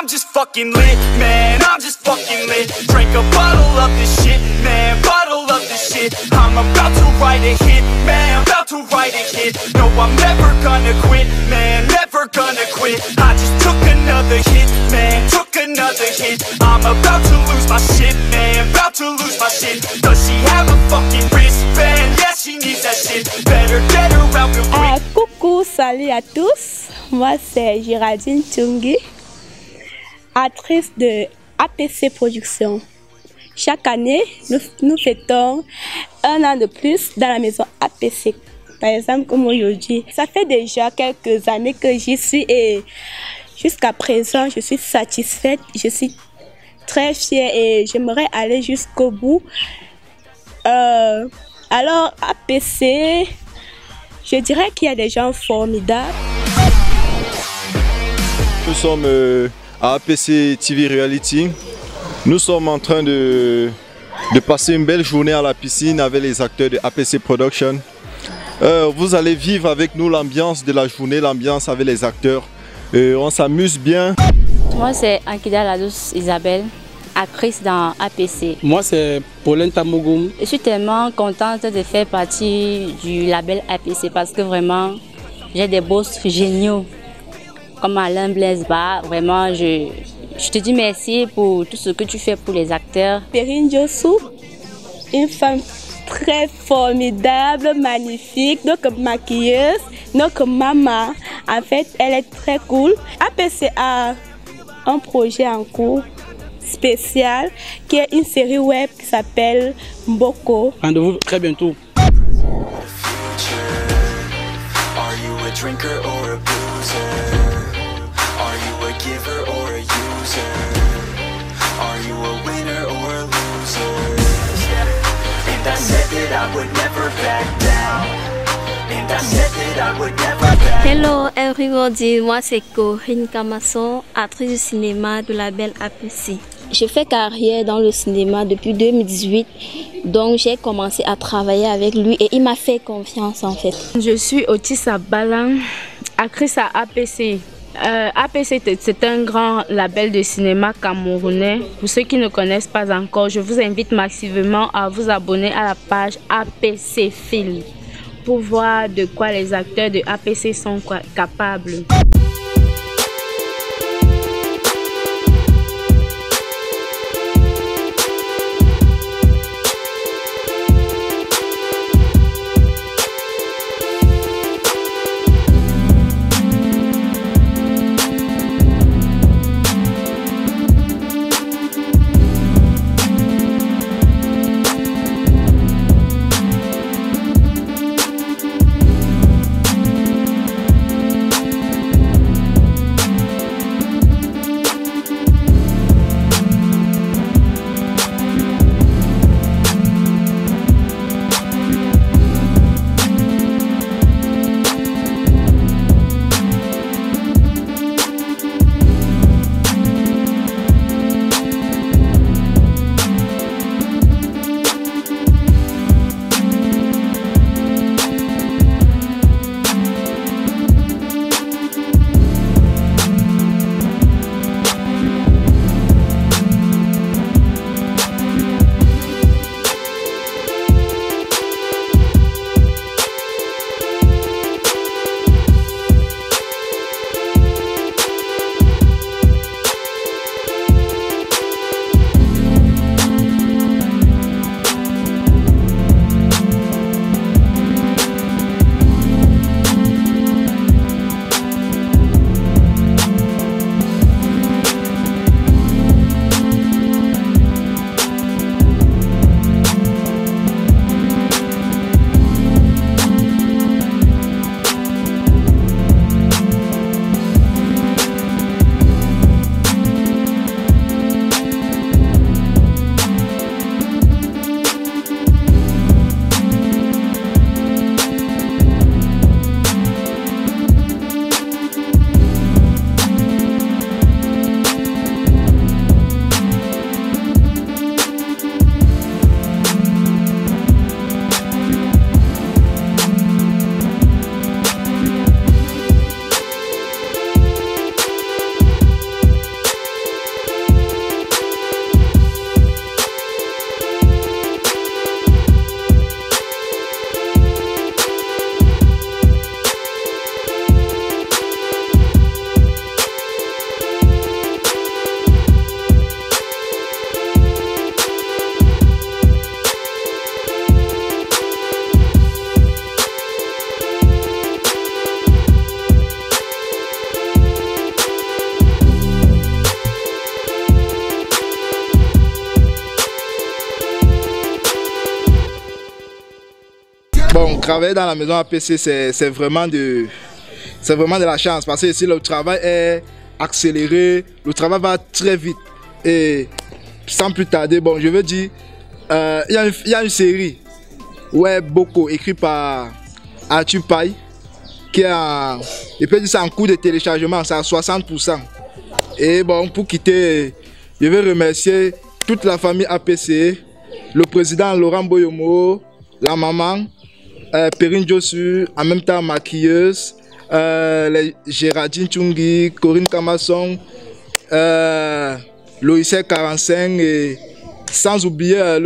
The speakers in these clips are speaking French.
I'm just fucking lit, man, I'm just fucking lit. Drink a bottle of this shit, man, bottle of this shit. I'm about to write a hit, man, about to write a hit. No, I'm never gonna quit, man, never gonna quit. I just took another hit, man, took another hit. I'm about to lose my shit, man, about to lose my shit. Does she have a fucking wristband? Yeah, she needs that shit. Better get her out real quick. Coucou, salut à tous. Moi c'est Géraldine Tchungi, actrice de APC Productions. Chaque année, nous fêtons un an de plus dans la maison APC. Par exemple, comme aujourd'hui, ça fait déjà quelques années que j'y suis et jusqu'à présent, je suis satisfaite. Je suis très fière et j'aimerais aller jusqu'au bout. Alors, APC, je dirais qu'il y a des gens formidables. Nous sommes à APC TV Reality. Nous sommes en train de passer une belle journée à la piscine avec les acteurs de APC Production. Vous allez vivre avec nous l'ambiance de la journée, l'ambiance avec les acteurs. On s'amuse bien. Moi c'est Ankida Ladous Isabelle, actrice dans APC. Moi c'est Pauline Tamogoum. Je suis tellement contente de faire partie du label APC parce que vraiment j'ai des boss géniaux comme Alain Blaise Bar. Vraiment je te dis merci pour tout ce que tu fais pour les acteurs. Perrine Jossou, une femme très formidable, magnifique, donc maquilleuse, donc maman. En fait, elle est très cool. APC a un projet en cours spécial qui est une série web qui s'appelle Mboko. Rendez-vous très bientôt. Hello everybody, moi c'est Corinne Kamasson, actrice du cinéma du label APC. Je fais carrière dans le cinéma depuis 2018, donc j'ai commencé à travailler avec lui et il m'a fait confiance en fait. Je suis Otis Balan, actrice à APC. APC c'est un grand label de cinéma camerounais. Pour ceux qui ne connaissent pas encore, je vous invite massivement à vous abonner à la page APC Film pour voir de quoi les acteurs de APC sont capables. Travailler dans la maison APC, c'est vraiment de la chance parce que ici le travail est accéléré, le travail va très vite. Et sans plus tarder, bon, je veux dire, il y a une série, ouais, beaucoup, écrite par Arthur Paille, qui a, je peux dire, c'est en cours de téléchargement, c'est à 60%. Et bon, pour quitter, je veux remercier toute la famille APC, le président Laurent Boyomo, la maman, Perrine Josu, en même temps maquilleuse, Géraldine Tchungi, Corinne Kamasson, Loïsé 45 et sans oublier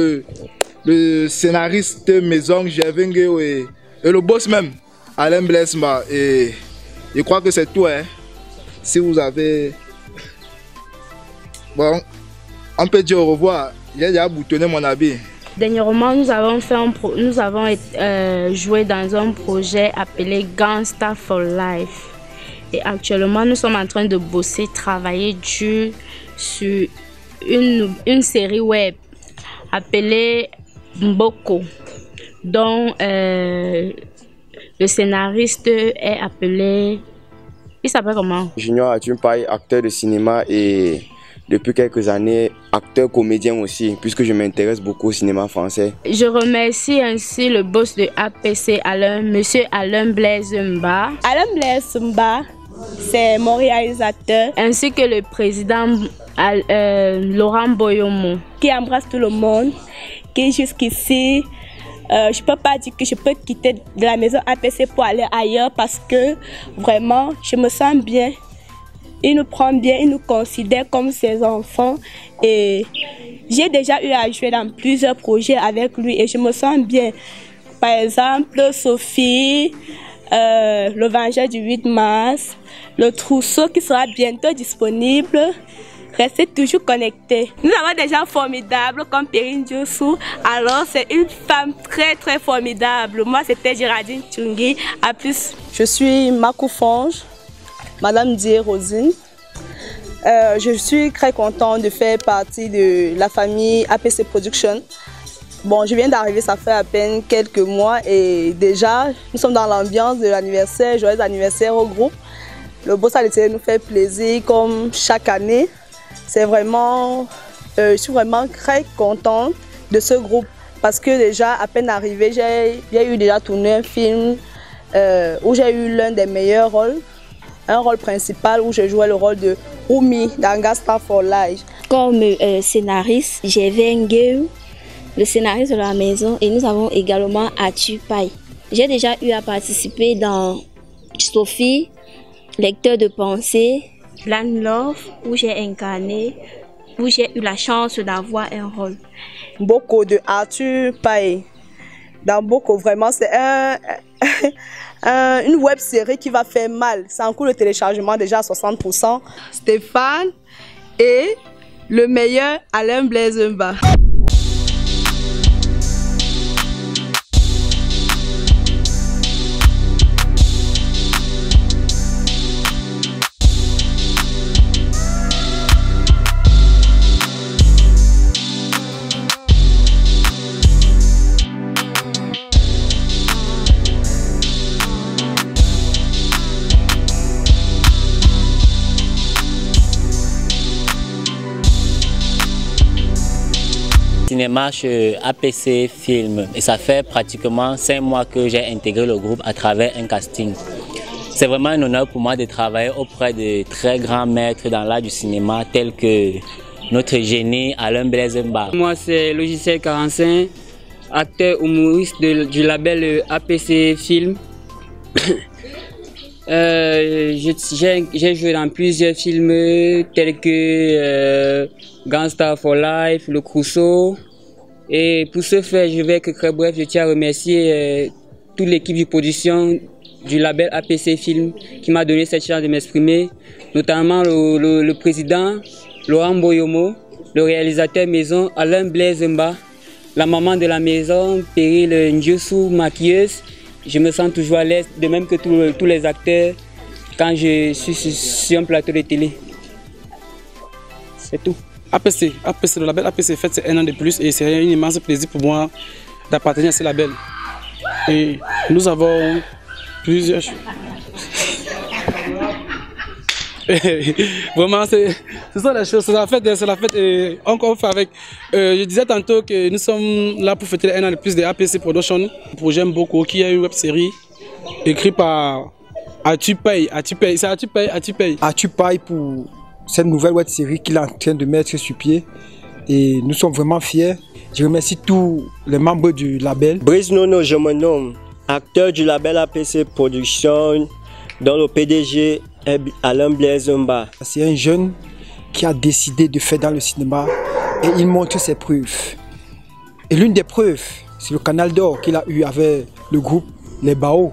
le scénariste maison Gervingue et le boss même, Alain Blesma. Et je crois que c'est tout. Hein. Si vous avez... Bon, on peut dire au revoir. J'ai déjà boutonné mon habit. Dernièrement, nous avons joué dans un projet appelé Gangsta for Life. Et actuellement, nous sommes en train de bosser, travailler dur sur une série web appelée Mboko, dont le scénariste est appelé... Il s'appelle comment? Junior Arthur Paille, acteur de cinéma et depuis quelques années, acteur comédien aussi, puisque je m'intéresse beaucoup au cinéma français. Je remercie ainsi le boss de APC, monsieur Alain Blaise Mba. Alain Blaise Mba, c'est mon réalisateur. Ainsi que le président Laurent Boyomo. Qui embrasse tout le monde, qui jusqu'ici, je ne peux pas dire que je peux quitter de la maison APC pour aller ailleurs parce que vraiment, je me sens bien. Il nous prend bien, il nous considère comme ses enfants et j'ai déjà eu à jouer dans plusieurs projets avec lui et je me sens bien. Par exemple, Sophie, le Vengeur du 8 mars, le Trousseau qui sera bientôt disponible. Restez toujours connectés. Nous avons des gens formidables comme Perrine Josu. Alors c'est une femme très très formidable. Moi c'était Géraldine Tchungi. À plus. Je suis Makou Fonge. Madame Die Rosine, je suis très contente de faire partie de la famille APC Production. Bon, je viens d'arriver, ça fait à peine quelques mois et déjà, nous sommes dans l'ambiance de l'anniversaire, joyeux anniversaire au groupe. Le boss à l'été nous fait plaisir comme chaque année. C'est vraiment, je suis vraiment très contente de ce groupe parce que déjà, à peine arrivé, j'ai eu déjà tourné un film où j'ai eu l'un des meilleurs rôles. Un rôle principal où je jouais le rôle de Oumi dans Gangsta for Life. Comme scénariste, j'ai Vengue, le scénariste de la maison, et nous avons également Arthur Paille. J'ai déjà eu à participer dans Sophie, lecteur de pensée, Land Love, où j'ai incarné, où j'ai eu la chance d'avoir un rôle. Mboko de Arthur Paille. Dans Mboko, vraiment, c'est une web série qui va faire mal. C'est en cours de téléchargement déjà à 60%. Stéphane et le meilleur Alain Blaise Mba. Cinéma chez APC Film et ça fait pratiquement 5 mois que j'ai intégré le groupe à travers un casting. C'est vraiment un honneur pour moi de travailler auprès de très grands maîtres dans l'art du cinéma tels que notre génie Alain Blaise Mba. Moi c'est Logiciel 45, acteur humoriste du label APC Film. J'ai joué dans plusieurs films tels que Gangsta for Life, Le Trousseau. Et pour ce faire, je vais être très bref, je tiens à remercier toute l'équipe de production du label APC Film qui m'a donné cette chance de m'exprimer, notamment le président Laurent Boyomo, le réalisateur maison Alain Blaise Mba, la maman de la maison Perrine Josu, maquilleuse. Je me sens toujours à l'aise, de même que tous les acteurs, quand je suis sur un plateau de télé. C'est tout. APC, le label APC, c'est 1 an de plus et c'est un immense plaisir pour moi d'appartenir à ce label. Et nous avons plusieurs... Vraiment, c'est ça la chose, c'est la fête et on fait avec. Je disais tantôt que nous sommes là pour fêter un an de plus de APC Production, un projet beaucoup qui est une web série écrite par Atupay. C'est Atupay pour cette nouvelle web série qu'il est en train de mettre sur pied et nous sommes vraiment fiers. Je remercie tous les membres du label. Brice Nono, je me nomme, acteur du label APC Production, dont le PDG est Alain Blaise Mba. C'est un jeune qui a décidé de faire dans le cinéma et il montre ses preuves. Et l'une des preuves, c'est le canal d'or qu'il a eu avec le groupe Les Bao,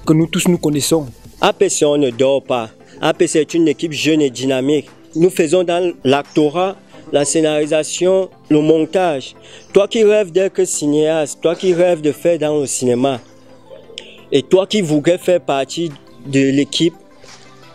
que nous tous nous connaissons. APC, on ne dort pas. APC est une équipe jeune et dynamique. Nous faisons dans l'actorat, la scénarisation, le montage. Toi qui rêves d'être cinéaste, toi qui rêves de faire dans le cinéma, et toi qui voudrais faire partie de l'équipe,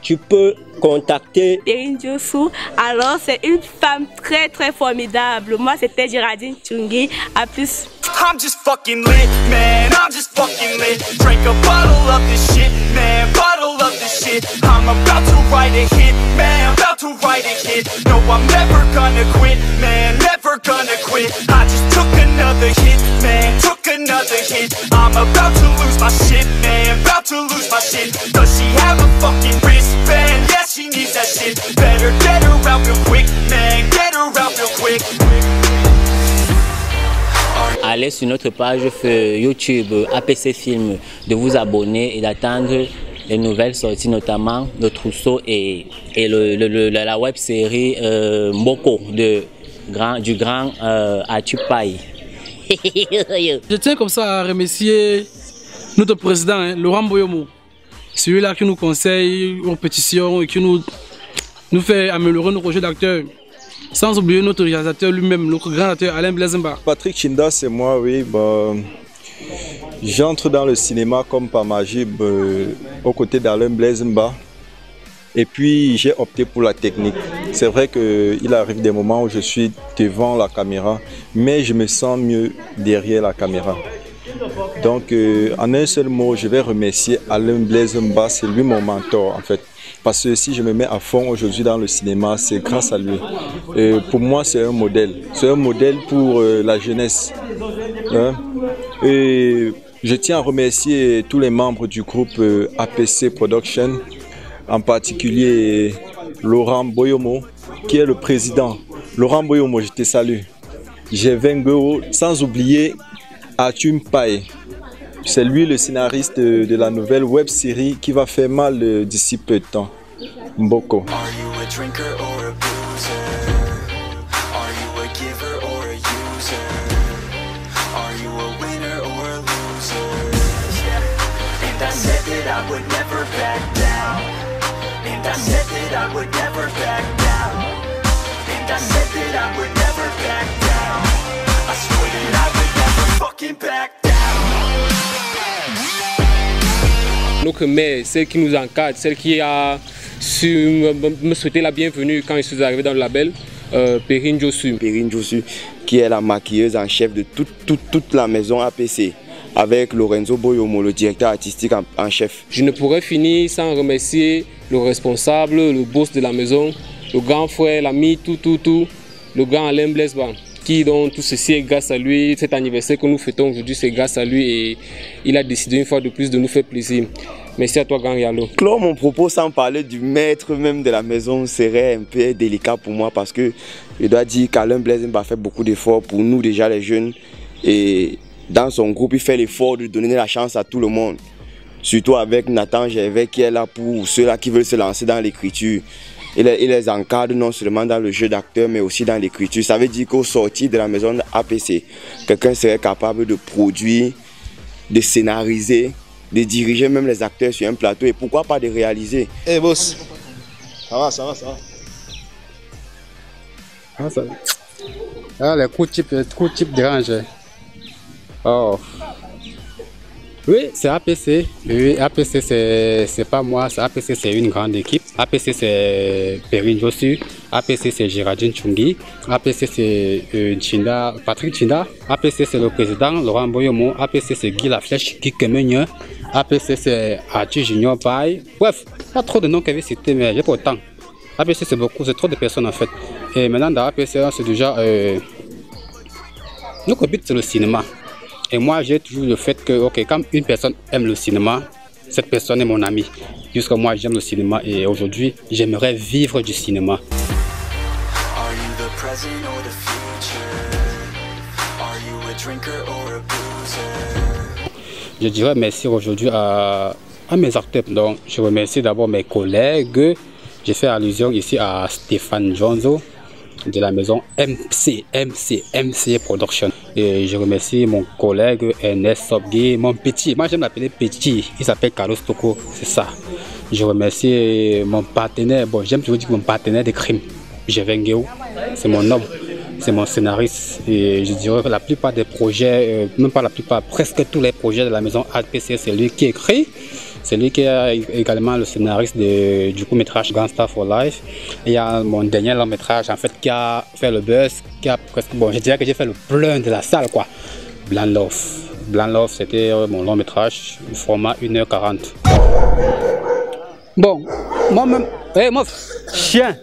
tu peux contacter Perrine Diossou. Alors c'est une femme très formidable. Moi c'était Géraldine Tchungi. À plus. I'm just fucking lit, man, I'm just fucking lit. Drink a bottle of this shit, man, bottle of this shit. I'm about to write a hit, man, about to write a hit. No, I'm never gonna quit, man, never gonna quit. I just took another hit, man, took another hit. I'm about to lose my shit, man, about to lose my shit. Does she have a fucking wristband? Yeah, she needs that shit. Better get her out real quick, man, get her out real quick. Allez sur notre page YouTube APC Film, de vous abonner et d'attendre les nouvelles sorties, notamment le trousseau et la web série Mboko du grand Atupay. Je tiens comme ça à remercier notre président, Laurent Boyomo, celui-là qui nous conseille aux pétitions et qui nous fait améliorer nos projets d'acteurs. Sans oublier notre réalisateur lui-même, notre grand acteur Alain Blaise Mba. Patrick Chinda, c'est moi, oui. J'entre dans le cinéma comme par magie aux côtés d'Alain Blaise Mba. Et puis j'ai opté pour la technique. C'est vrai qu'il arrive des moments où je suis devant la caméra, mais je me sens mieux derrière la caméra. Donc en un seul mot, je vais remercier Alain Blaise Mba, c'est lui mon mentor en fait. Parce que si je me mets à fond aujourd'hui dans le cinéma, c'est grâce à lui. Et pour moi, c'est un modèle. C'est un modèle pour la jeunesse. Hein? Et je tiens à remercier tous les membres du groupe APC Production, en particulier Laurent Boyomo, qui est le président. Laurent Boyomo, je te salue. J'ai 20 euros, sans oublier Atupay. C'est lui le scénariste de la nouvelle web série qui va faire mal d'ici peu de temps. Mboko. Notre mère, celle qui nous encadre, celle qui a su me souhaiter la bienvenue quand je suis arrivé dans le label, Perrine Diossou. Perrine Diossou, qui est la maquilleuse en chef de toute la maison APC, avec Lorenzo Boyomo, le directeur artistique en chef. Je ne pourrais finir sans remercier le responsable, le boss de la maison, le grand frère, l'ami, le grand Alain Blaise Mba, qui donc tout ceci est grâce à lui. Cet anniversaire que nous fêtons aujourd'hui, c'est grâce à lui et il a décidé une fois de plus de nous faire plaisir. Merci à toi, Grand Yalo. Clore mon propos sans parler du maître même de la maison serait un peu délicat pour moi parce que je dois dire qu'Alain Blaise Mba fait beaucoup d'efforts pour nous déjà les jeunes et dans son groupe il fait l'effort de donner la chance à tout le monde. Surtout avec Nathan Gervais qui est là pour ceux-là qui veulent se lancer dans l'écriture. Il les encadre non seulement dans le jeu d'acteur mais aussi dans l'écriture. Ça veut dire qu'au sortir de la maison de APC, quelqu'un serait capable de produire, de scénariser, de diriger même les acteurs sur un plateau et pourquoi pas de réaliser. Eh hey boss, ça va. Ah, ça va. Ah, les coups type dérangent. Oh. Oui, c'est APC. Oui, APC, c'est pas moi. APC, c'est une grande équipe. APC, c'est Perrine Jossu. APC, c'est Géraldine Chungi. APC, c'est Patrick Chinda. APC, c'est le président Laurent Boyomo. APC, c'est Guy Laflèche, Guy Kemenye. APC, c'est Arthur Junior Bay. Bref, il y a trop de noms qui avaient cités, mais j'ai pas autant. APC, c'est beaucoup, c'est trop de personnes en fait. Et maintenant, dans APC, c'est déjà. Notre but, c'est le cinéma. Et moi, j'ai toujours le fait que, ok, quand une personne aime le cinéma, cette personne est mon ami. Puisque moi, j'aime le cinéma et aujourd'hui, j'aimerais vivre du cinéma. Je dirais merci aujourd'hui à mes acteurs. Donc, je remercie d'abord mes collègues. J'ai fait allusion ici à Stéphane Jonzo de la maison MC Production. Et je remercie mon collègue Ernest Sobgui, mon petit, moi j'aime l'appeler petit, il s'appelle Carlos Toko, c'est ça. Je remercie mon partenaire, bon j'aime toujours dire mon partenaire de crime, Jevengeo, c'est mon homme, c'est mon scénariste. Et je dirais que la plupart des projets, même pas la plupart, presque tous les projets de la maison APC, c'est lui qui écrit. C'est lui qui est également le scénariste du court-métrage Gangsta for Life. Et il y a mon dernier long-métrage en fait qui a fait le buzz, qui a presque, bon je dirais que j'ai fait le plein de la salle quoi. Blanc Love. Blanc Love c'était mon long-métrage, format 1h40. Bon, moi-même, moi, chien.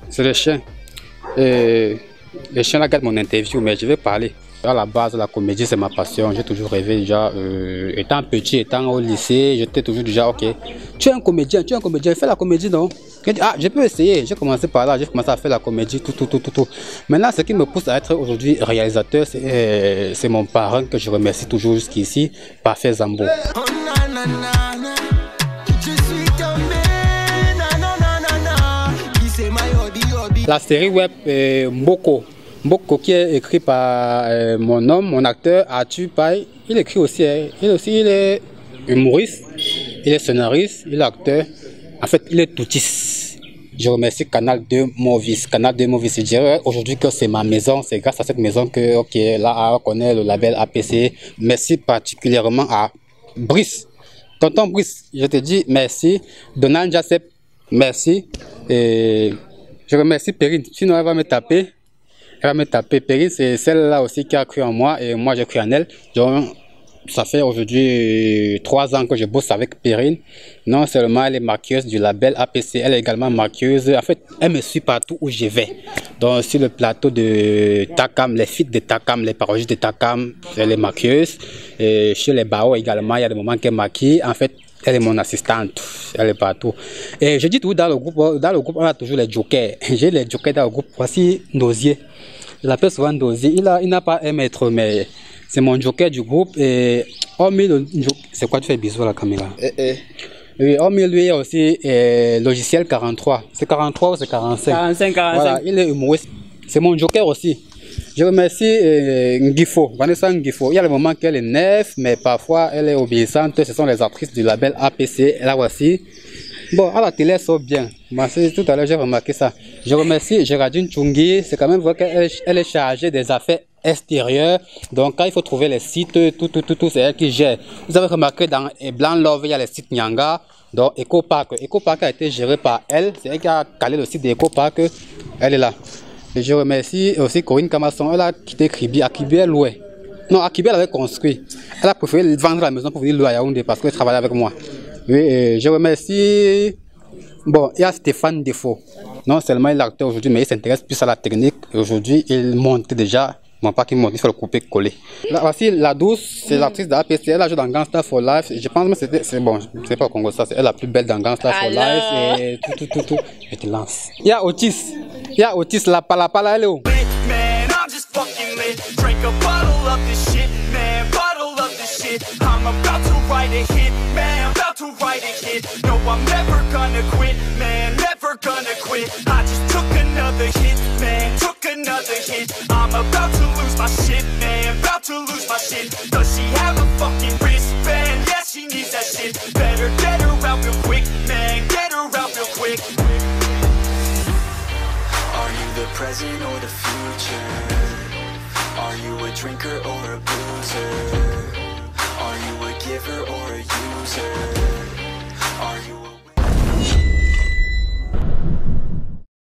C'est le chien. Et les chiens regardent mon interview, mais je vais parler. À la base, la comédie, c'est ma passion. J'ai toujours rêvé déjà, étant petit, étant au lycée, j'étais toujours déjà, ok, tu es un comédien, fais la comédie, non? Ah, je peux essayer. J'ai commencé par là, j'ai commencé à faire la comédie, tout. Maintenant, ce qui me pousse à être aujourd'hui réalisateur, c'est mon parrain que je remercie toujours jusqu'ici, Parfait Zambo. La série web Mboko qui est écrit par mon homme, mon acteur Arthur Paye. Il écrit aussi, il est humoriste, il est scénariste, il est acteur. En fait, il est toutiste. Je remercie Canal 2 Movies. Canal 2 Movies, je dirais aujourd'hui que c'est ma maison. C'est grâce à cette maison que, ok, là, on connaît le label APC. Merci particulièrement à Brice. Tonton Brice, je te dis merci. Donald Jacep, merci. Et je remercie Perrine. Sinon, elle va me taper. Perrine, c'est celle-là aussi qui a cru en moi et moi j'ai cru en elle. Donc, ça fait aujourd'hui 3 ans que je bosse avec Perrine. Non seulement elle est maquilleuse du label APC, elle est également maquilleuse. En fait, elle me suit partout où je vais. Donc, sur le plateau de Takam, les feats de Takam, les parodies de Takam, elle est maquilleuse. Et chez les Bao également, il y a des moments qu'elle maquille. En fait, elle est mon assistante, elle est partout. Et je dis tout dans le groupe, on a toujours les jokers. J'ai les jokers dans le groupe. Voici Nosier. Je l'appelle souvent Nosier. Il n'a pas un maître, mais c'est mon joker du groupe. Et hormis le c'est quoi tu fais bisous à la caméra? Oui, hormis lui, il y a aussi logiciel 43. C'est 43 ou c'est 45? 45. Voilà, il est humoriste. C'est mon joker aussi. Je remercie Ngifo, Vanessa Ngifo. Il y a le moment qu'elle est nef, mais parfois elle est obéissante. Ce sont les actrices du label APC. Là voici. Bon, à la télé, elle sort bien. Moi, tout à l'heure, j'ai remarqué ça. Je remercie Géraldine Chungi. C'est quand même vrai qu'elle est chargée des affaires extérieures. Donc, quand il faut trouver les sites, tout, c'est elle qui gère. Vous avez remarqué dans Blanc Love, il y a les sites Nyanga. Donc, Eco Park. Eco Park a été géré par elle. C'est elle qui a calé le site d'Eco Park. Elle est là. Et je remercie aussi Corinne Camasson. Elle a quitté Kribi. À Kribi, elle louait. Non, à Kribi, elle avait construit. Elle a préféré vendre la maison pour venir louer à Yaoundé parce qu'elle travaillait avec moi. Oui, et je remercie. Bon, il y a Stéphane Defo. Non seulement il est acteur aujourd'hui, mais il s'intéresse plus à la technique. Aujourd'hui, il monte déjà. Bon, pas qu'il monte, il faut le couper-coller. Là, voici La Douce, c'est l'actrice de APC. Elle a joué dans Gangsta for Life. Je pense que c'était. C'est bon, c'est pas au Congo, ça. C'est elle la plus belle dans Gangsta for Life. Et tout. Je te lance. Il y a Otis. La pala, elle est où? I'm about to write a hit, man, about to write a hit. No, I'm never gonna quit, man, never gonna quit. I just took another hit, man, took another hit. I'm about to lose my shit, man, about to lose my shit. Does she have a fucking wristband? Yeah, she needs that shit. Better get her out real quick, man, get her out real quick. Are you the present or the future? Are you a drinker or a boozer? passion.